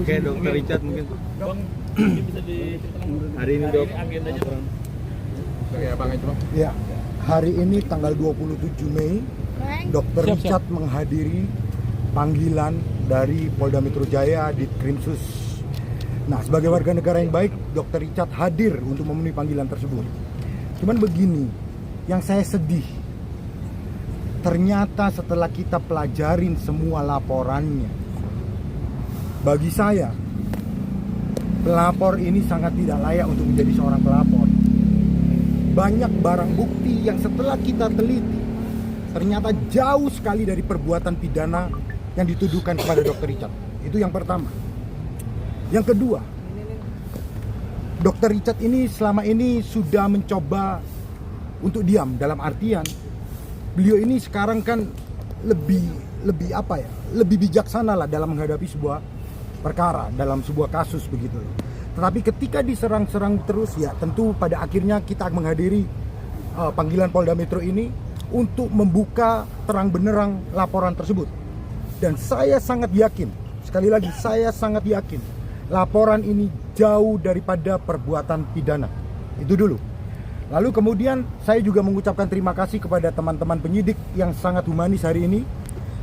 Oke, Dokter Richard mungkin. Bang, ini bisa Hari ini dok. agendanya Bang. Ya, Bang itu, Bang. Ya, hari ini tanggal 27 Mei, Dr. Richard menghadiri panggilan dari Polda Metro Jaya di Krimsus. Nah, sebagai warga negara yang baik, Dr. Richard hadir untuk memenuhi panggilan tersebut. Cuman begini, yang saya sedih, ternyata setelah kita pelajarin semua laporannya, bagi saya, pelapor ini sangat tidak layak untuk menjadi seorang pelapor. Banyak barang bukti yang setelah kita teliti ternyata jauh sekali dari perbuatan pidana yang dituduhkan kepada Dr. Richard. Itu yang pertama. Yang kedua, Dr. Richard ini selama ini sudah mencoba untuk diam, dalam artian beliau ini sekarang kan lebih apa ya? Lebih bijaksana lah dalam menghadapi sebuah perkara, dalam sebuah kasus begitu. Tetapi ketika diserang-serang terus, ya tentu pada akhirnya kita menghadiri panggilan Polda Metro ini untuk membuka terang benderang laporan tersebut. Dan saya sangat yakin, sekali lagi saya sangat yakin, laporan ini jauh daripada perbuatan pidana. Itu dulu. Lalu kemudian saya juga mengucapkan terima kasih kepada teman-teman penyidik yang sangat humanis hari ini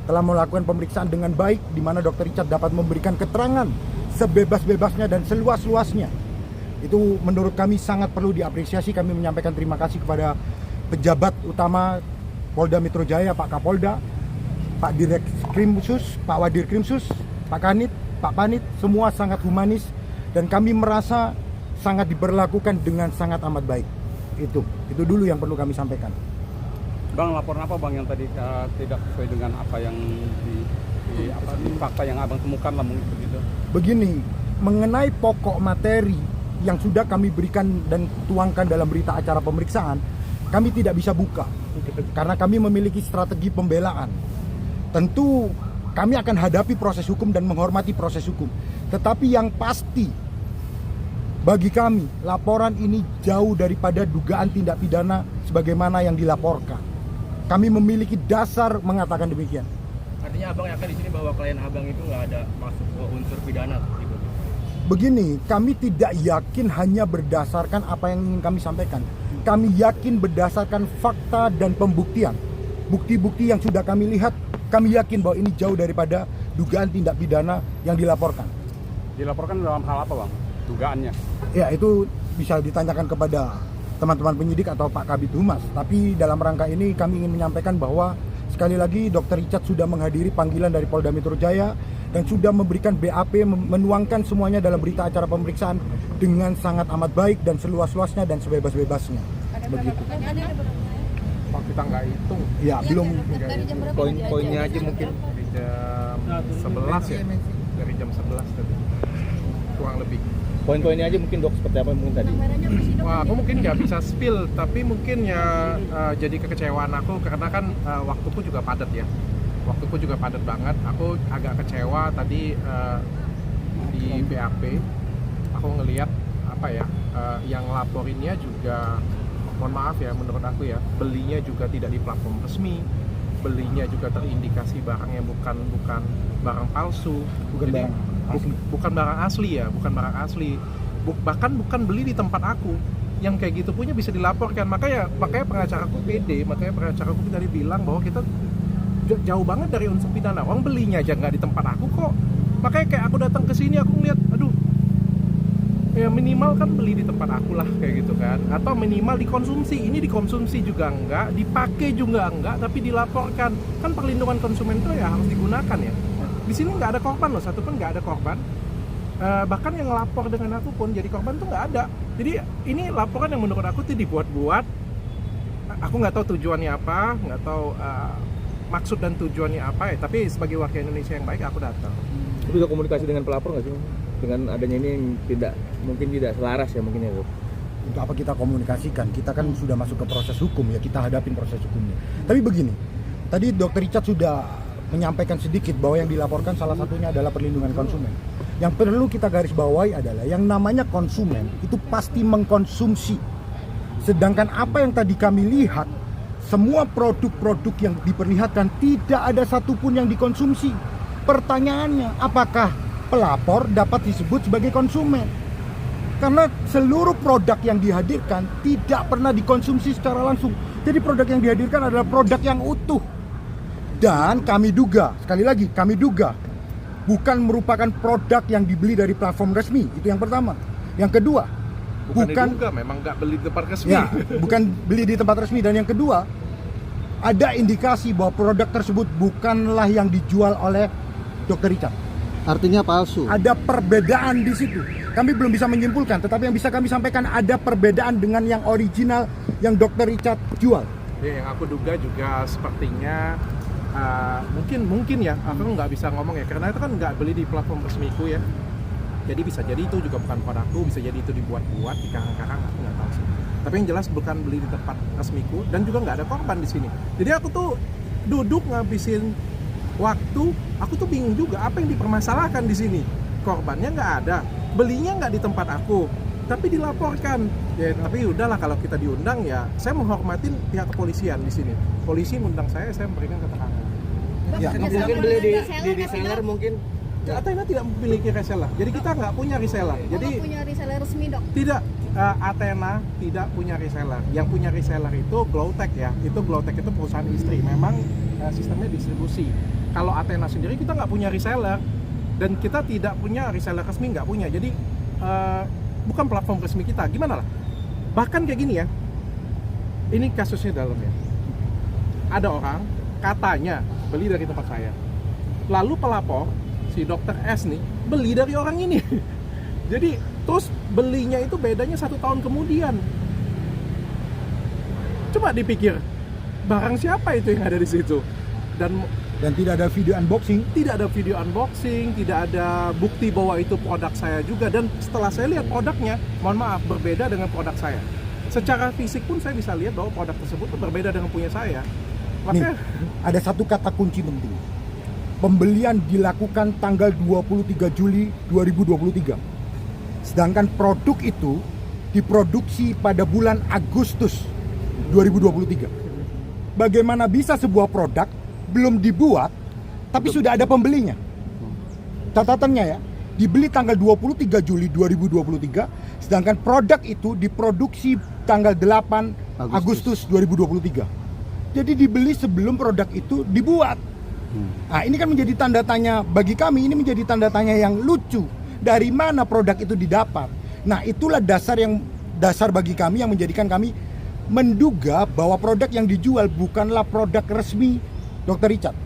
telah melakukan pemeriksaan dengan baik, di mana Dr. Richard dapat memberikan keterangan sebebas-bebasnya dan seluas-luasnya. Itu menurut kami sangat perlu diapresiasi. Kami menyampaikan terima kasih kepada pejabat utama Polda Metro Jaya, Pak Kapolda, Pak Direk Krimsus, Pak Wadir Krimsus, Pak Kanit, Pak Panit, semua sangat humanis dan kami merasa sangat diperlakukan dengan sangat amat baik. Itu dulu yang perlu kami sampaikan. Bang, laporan apa Bang yang tadi tidak sesuai dengan apa yang di fakta yang Abang temukan lah mungkin begitu? Begini, mengenai pokok materi yang sudah kami berikan dan tuangkan dalam berita acara pemeriksaan, kami tidak bisa buka karena kami memiliki strategi pembelaan. Tentu kami akan hadapi proses hukum dan menghormati proses hukum. Tetapi yang pasti bagi kami, laporan ini jauh daripada dugaan tindak pidana sebagaimana yang dilaporkan. Kami memiliki dasar mengatakan demikian. Artinya Abang yakin di sini bahwa klien Abang itu nggak ada masuk ke unsur pidana gitu. Begini, kami tidak yakin hanya berdasarkan apa yang ingin kami sampaikan. Kami yakin berdasarkan fakta dan pembuktian. Bukti-bukti yang sudah kami lihat, kami yakin bahwa ini jauh daripada dugaan tindak pidana yang dilaporkan. Dilaporkan dalam hal apa Bang? Dugaannya? Ya, itu bisa ditanyakan kepada teman-teman penyidik atau Pak Kabid Humas. Tapi dalam rangka ini kami ingin menyampaikan bahwa sekali lagi Dr. Richard sudah menghadiri panggilan dari Polda Metro Jaya dan sudah memberikan BAP, menuangkan semuanya dalam berita acara pemeriksaan dengan sangat amat baik dan seluas-luasnya dan sebebas-bebasnya. Begitu. Pak, kita nggak hitung. Ya, belum. Poin-poinnya aja mungkin. Dari jam 11 ya? Dari jam 11 tadi. Kurang lebih. Poin-poinnya aja mungkin dok, seperti apa mungkin tadi. Wah, aku mungkin nggak bisa spill, tapi mungkin ya jadi kekecewaan aku karena kan waktuku juga padat ya. Waktuku juga padat banget. Aku agak kecewa tadi di BAP. Aku ngelihat apa ya, yang laporinnya juga, mohon maaf ya, menurut aku ya, belinya juga tidak di platform resmi. Belinya juga terindikasi barang yang bukan barang palsu. Jadi, bukan barang asli ya, bukan barang asli. Bahkan bukan beli di tempat aku. Yang kayak gitu punya bisa dilaporkan. Makanya pengacara aku pede, makanya pengacara aku tadi bilang bahwa kita jauh banget dari unsur pidana. Orang belinya aja nggak di tempat aku kok. Makanya kayak aku datang ke sini aku ngeliat, aduh, ya minimal kan beli di tempat aku lah kayak gitu kan. Atau minimal dikonsumsi. Ini dikonsumsi juga enggak, dipakai juga enggak, tapi dilaporkan. Kan perlindungan konsumen itu ya harus digunakan ya. Di sini nggak ada korban loh, satu pun nggak ada korban. Bahkan yang lapor dengan aku pun jadi korban tuh nggak ada. Jadi ini laporan yang menurut aku tuh dibuat-buat. Aku nggak tahu tujuannya apa, nggak tahu maksud dan tujuannya apa ya. Tapi sebagai warga Indonesia yang baik aku datang. Itu udah komunikasi dengan pelapor nggak sih? Dengan adanya ini yang mungkin tidak selaras ya mungkin ya dok. Untuk apa kita komunikasikan? Kita kan sudah masuk ke proses hukum ya, kita hadapin proses hukumnya. Tapi begini, tadi Dr. Richard sudah menyampaikan sedikit bahwa yang dilaporkan salah satunya adalah perlindungan konsumen. Yang perlu kita garis bawahi adalah yang namanya konsumen itu pasti mengkonsumsi. Sedangkan apa yang tadi kami lihat, semua produk-produk yang diperlihatkan tidak ada satupun yang dikonsumsi. Pertanyaannya, apakah pelapor dapat disebut sebagai konsumen. Karena seluruh produk yang dihadirkan tidak pernah dikonsumsi secara langsung. Jadi produk yang dihadirkan adalah produk yang utuh. Dan kami duga, sekali lagi kami duga, bukan merupakan produk yang dibeli dari platform resmi. Itu yang pertama. Yang kedua, bukan diduga, memang nggak beli di tempat resmi. Ya, bukan beli di tempat resmi. Dan yang kedua, ada indikasi bahwa produk tersebut bukanlah yang dijual oleh Dr. Richard. Artinya palsu. Ada perbedaan di situ. Kami belum bisa menyimpulkan, tetapi yang bisa kami sampaikan ada perbedaan dengan yang original yang Dr. Richard jual. Ya, yang aku duga juga sepertinya mungkin ya, aku nggak bisa ngomong ya, karena itu kan nggak beli di platform resmiku ya. Jadi bisa jadi itu juga bukan produkku, bisa jadi itu dibuat-buat, dikarang-karang, aku nggak tahu sih. Tapi yang jelas bukan beli di tempat resmiku dan juga nggak ada korban di sini. Jadi aku tuh duduk ngabisin waktu, aku tuh bingung juga apa yang dipermasalahkan di sini. Korbannya nggak ada, belinya nggak di tempat aku, tapi dilaporkan. Ya tapi udahlah, kalau kita diundang ya saya menghormatin pihak kepolisian di sini. Polisi ngundang saya memberikan keterangan. Ya. Mungkin beli di reseller mungkin. Athena tidak memiliki reseller, jadi kita nggak punya reseller. Jadi nggak punya reseller resmi, Dok? Tidak, Athena tidak punya reseller. Yang punya reseller itu Glowtech ya. Itu Glowtech itu perusahaan istri. Memang sistemnya distribusi. Kalau Athena sendiri kita nggak punya reseller dan kita tidak punya reseller resmi, nggak punya. Jadi bukan platform resmi kita. Gimana lah? Bahkan kayak gini ya. Ini kasusnya dalam ya. Ada orang katanya beli dari tempat saya. Lalu pelapor si Dr. S nih beli dari orang ini. Jadi terus belinya itu bedanya 1 tahun kemudian. Coba dipikir, barang siapa itu yang ada di situ? Dan tidak ada video unboxing. Tidak ada video unboxing, tidak ada bukti bahwa itu produk saya juga. Dan setelah saya lihat produknya, mohon maaf, berbeda dengan produk saya. Secara fisik pun saya bisa lihat bahwa produk tersebut berbeda dengan punya saya. Makanya ada satu kata kunci penting. Pembelian dilakukan tanggal 23 Juli 2023. Sedangkan produk itu diproduksi pada bulan Agustus 2023. Bagaimana bisa sebuah produk belum dibuat tapi sudah ada pembelinya? Catatannya ya, dibeli tanggal 23 Juli 2023, sedangkan produk itu diproduksi tanggal 8 Agustus 2023. Jadi dibeli sebelum produk itu dibuat. Nah, ini kan menjadi tanda tanya bagi kami, ini menjadi tanda tanya yang lucu. Dari mana produk itu didapat? Nah, itulah dasar bagi kami yang menjadikan kami menduga bahwa produk yang dijual bukanlah produk resmi Dr. Richard.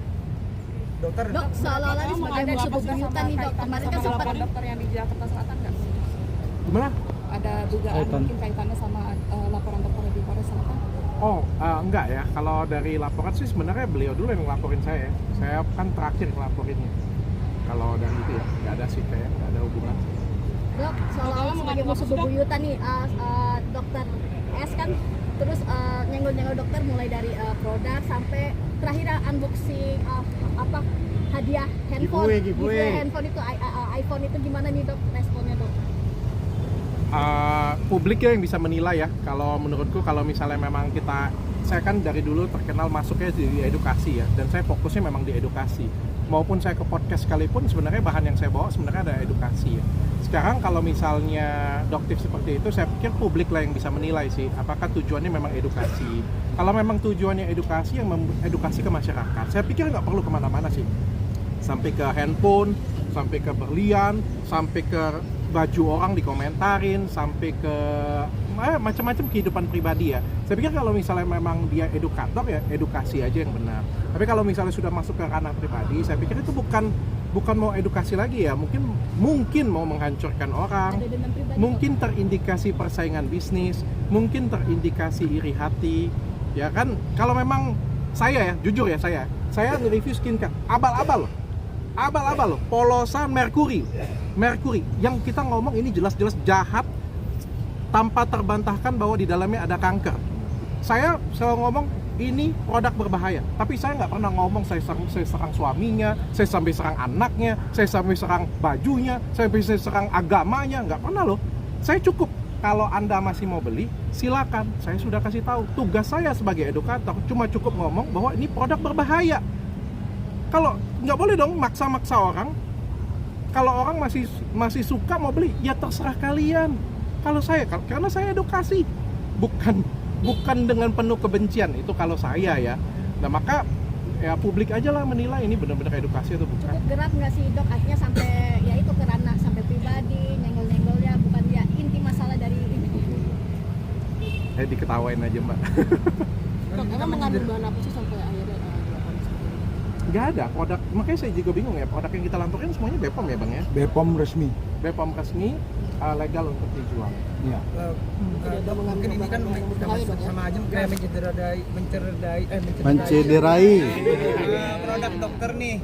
Dok, seolah-olah ini sebagai musuh bebuyutan nih, Dok. Kemarin kan sempat dokter yang di Jakarta Selatan nggak? gimana? Ada dugaan mungkin kaitannya sama laporan dokter di Polres Selatan? Oh, enggak ya. Kalau dari laporan sih sebenarnya beliau dulu yang ngelaporin saya. Saya kan terakhir ngelaporinnya. Kalau dari itu ya, nggak ada sih, kayak nggak ada hubungan. Dok, seolah-olah sebagai musuh bebuyutan nih, Dr. S kan terus nyenggol-nyenggol dokter mulai dari produk sampai terakhir unboxing hadiah handphone. Giveaway. Handphone itu iPhone itu gimana nih, Dok, responnya, Dok? Publik ya yang bisa menilai ya. Kalau menurutku, kalau misalnya memang saya kan dari dulu terkenal masuknya di edukasi ya, dan saya fokusnya memang di edukasi. Maupun saya ke podcast sekalipun, sebenarnya bahan yang saya bawa sebenarnya ada edukasi ya. Sekarang kalau misalnya doktif seperti itu, saya pikir publik lah yang bisa menilai sih, apakah tujuannya memang edukasi. Kalau memang tujuannya edukasi, yang edukasi ke masyarakat, saya pikir nggak perlu kemana-mana sih. Sampai ke handphone, sampai ke berlian, sampai ke baju orang dikomentarin, sampai ke macam-macam kehidupan pribadi ya. Saya pikir kalau misalnya memang dia edukator ya, edukasi aja yang benar. Tapi kalau misalnya sudah masuk ke ranah pribadi, saya pikir itu bukan mau edukasi lagi ya, mungkin mau menghancurkan orang, mungkin terindikasi persaingan bisnis, mungkin terindikasi iri hati, ya kan. Kalau memang saya ya, jujur ya, saya nge-review skincare abal-abal loh, polosan Mercury yang kita ngomong ini jelas-jelas jahat tanpa terbantahkan bahwa di dalamnya ada kanker. Saya selalu ngomong ini produk berbahaya, tapi saya nggak pernah ngomong saya serang suaminya, saya sampai serang anaknya, saya sampai serang bajunya, saya sampai serang agamanya, nggak pernah loh. Saya cukup, kalau Anda masih mau beli, silakan. Saya sudah kasih tahu, tugas saya sebagai edukator cuma cukup ngomong bahwa ini produk berbahaya. Kalau nggak boleh dong maksa-maksa orang. Kalau orang masih suka mau beli, ya terserah kalian. Kalau saya, karena saya edukasi, bukan dengan penuh kebencian, itu kalau saya ya. Nah maka ya publik aja lah menilai ini benar-benar edukasi atau bukan. Cukup berat nggak sih dok? Akhirnya sampai ya itu ke ranah sampai pribadi, nyenggol-nyenggolnya bukan ya inti masalah dari ini. Diketawain aja mbak. Dok, emang mengandung bahan apa sih sampai akhirnya dilakukan seperti ini? Nggak ada produk, makanya saya juga bingung ya, produk yang kita laporin semuanya BPOM ya bang ya? BPOM resmi. BPOM resmi, legal untuk dijual. Iya. Mungkin ini kan udah masuk sama aja kayak mencederai produk dokter nih.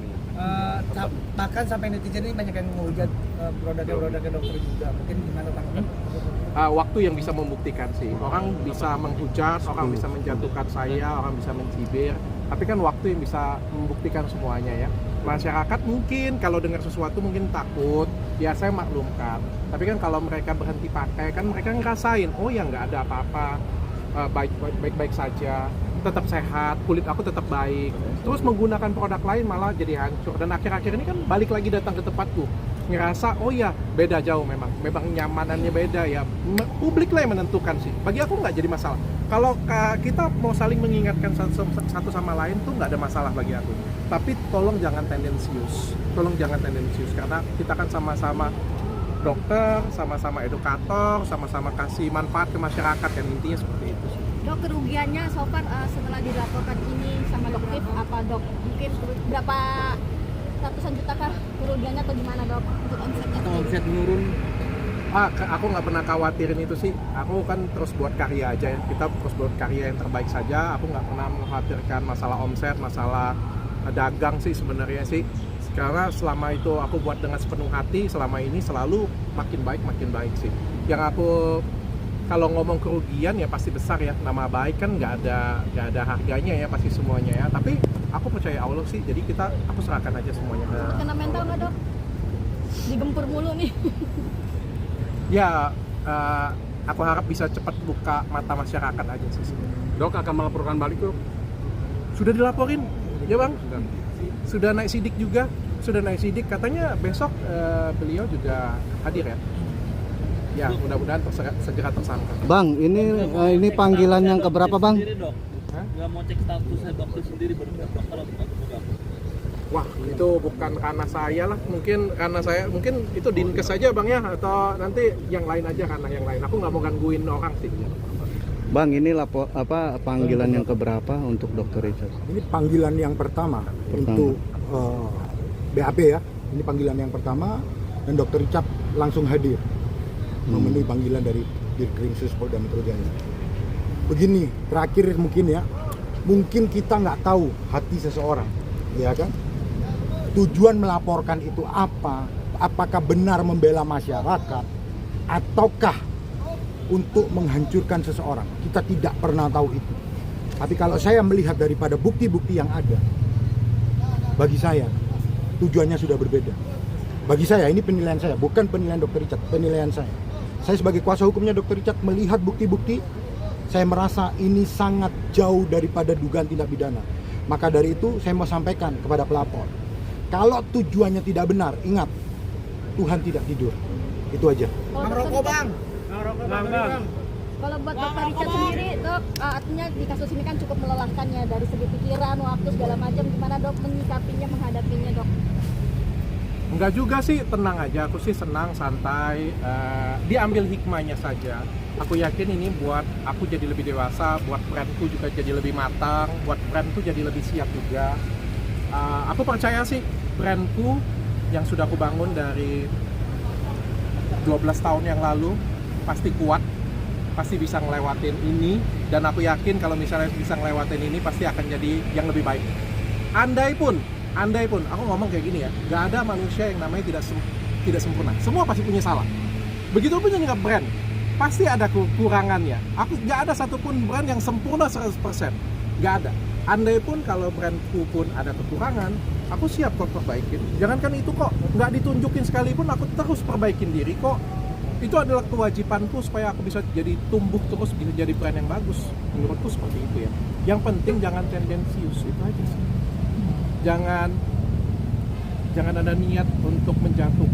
Bahkan sampai netizen ini banyak yang menghujat produknya dokter juga. Mungkin gimana tanggapan? Waktu yang bisa membuktikan sih. Orang bisa menghujat, orang bisa menjatuhkan saya, orang bisa mencibir. Tapi kan waktu yang bisa membuktikan semuanya ya. Masyarakat mungkin kalau dengar sesuatu mungkin takut, ya saya maklumkan. Tapi kan kalau mereka berhenti pakai, kan mereka ngerasain, oh ya nggak ada apa-apa, baik-baik saja, tetap sehat, kulit aku tetap baik. Terus menggunakan produk lain malah jadi hancur. Dan akhir-akhir ini kan balik lagi datang ke tempatku, ngerasa oh ya beda jauh memang nyamanannya beda ya. Publik lah yang menentukan sih. Bagi aku nggak jadi masalah. Kalau kita mau saling mengingatkan satu sama lain tuh nggak ada masalah bagi aku. Tapi tolong jangan tendensius, karena kita kan sama-sama dokter, sama-sama edukator, sama-sama kasih manfaat ke masyarakat, yang intinya seperti itu sih. Dok, kerugiannya so far setelah dilaporkan ini sama dokter apa dok? Mungkin berapa ratusan juta kah kerugiannya atau gimana dok untuk omsetnya? Atau omset menurun? Aku nggak pernah khawatirin itu sih. Aku kan terus buat karya aja ya. Kita terus buat karya yang terbaik saja. Aku nggak pernah mengkhawatirkan masalah omset, masalah dagang sih sebenarnya sih. Karena selama itu aku buat dengan sepenuh hati, selama ini selalu makin baik sih. Yang aku kalau ngomong kerugian ya pasti besar ya. Nama baik kan nggak ada harganya ya pasti semuanya ya. Tapi aku percaya Allah sih. Jadi aku serahkan aja semuanya ke. Kena mental nggak dok? Digempur mulu nih. Ya, aku harap bisa cepat buka mata masyarakat aja sih. Dok akan melaporkan balik tuh? Sudah dilaporin, ya bang? Sudah naik sidik, katanya besok beliau juga hadir ya. Ya, mudah-mudahan segera tersangka. Bang, ini panggilan yang keberapa bang? Nggak mau cek statusnya dokter sendiri baru dokter atau bukan? Wah, itu bukan karena saya lah, mungkin itu dinkes saja bang ya, atau nanti yang lain aja karena yang lain. Aku nggak mau gangguin orang sih. Bang, ini panggilan yang keberapa untuk Dr. Richard? Ini panggilan yang pertama. Untuk BAP ya. Ini panggilan yang pertama dan Dr. Richard langsung hadir memenuhi panggilan dari Dirkrimsus Polda Metro Jaya. Begini, terakhir mungkin kita nggak tahu hati seseorang, ya kan? Tujuan melaporkan itu apa? Apakah benar membela masyarakat ataukah untuk menghancurkan seseorang? Kita tidak pernah tahu itu. Tapi kalau saya melihat daripada bukti-bukti yang ada, bagi saya tujuannya sudah berbeda. Bagi saya, ini penilaian saya, bukan penilaian Dr. Richard, penilaian saya. Saya sebagai kuasa hukumnya Dr. Richard melihat bukti-bukti, saya merasa ini sangat jauh daripada dugaan tindak pidana. Maka dari itu saya mau sampaikan kepada pelapor, kalau tujuannya tidak benar, ingat, Tuhan tidak tidur. Itu aja. Rokok bang. Kalau buat Dr. Richard sendiri, dok, artinya di kasus ini kan cukup melelahkan ya dari segi pikiran, waktu segala macam. Gimana dok menyikapinya, menghadapinya dok? Enggak juga sih, tenang aja. Aku sih senang, santai. Diambil hikmahnya saja. Aku yakin ini buat aku jadi lebih dewasa, buat brandku juga jadi lebih matang, buat brandku jadi lebih siap juga. Aku percaya sih brandku yang sudah aku bangun dari 12 tahun yang lalu pasti kuat, pasti bisa ngelewatin ini, dan aku yakin kalau misalnya bisa ngelewatin ini pasti akan jadi yang lebih baik. Andai pun aku ngomong kayak gini ya, gak ada manusia yang namanya tidak sempurna. Semua pasti punya salah. Begitupun juga brand, pasti ada kekurangannya. Gak ada satupun brand yang sempurna 100%. Gak ada. Andai pun kalau brandku pun ada kekurangan, aku siap kok perbaikin. Jangankan itu kok, nggak ditunjukin sekalipun aku terus perbaikin diri kok. Itu adalah kewajibanku supaya aku bisa jadi tumbuh terus, bisa jadi brand yang bagus. Menurutku seperti itu ya. Yang penting jangan tendensius, itu aja sih. Jangan ada niat untuk menjatuhkan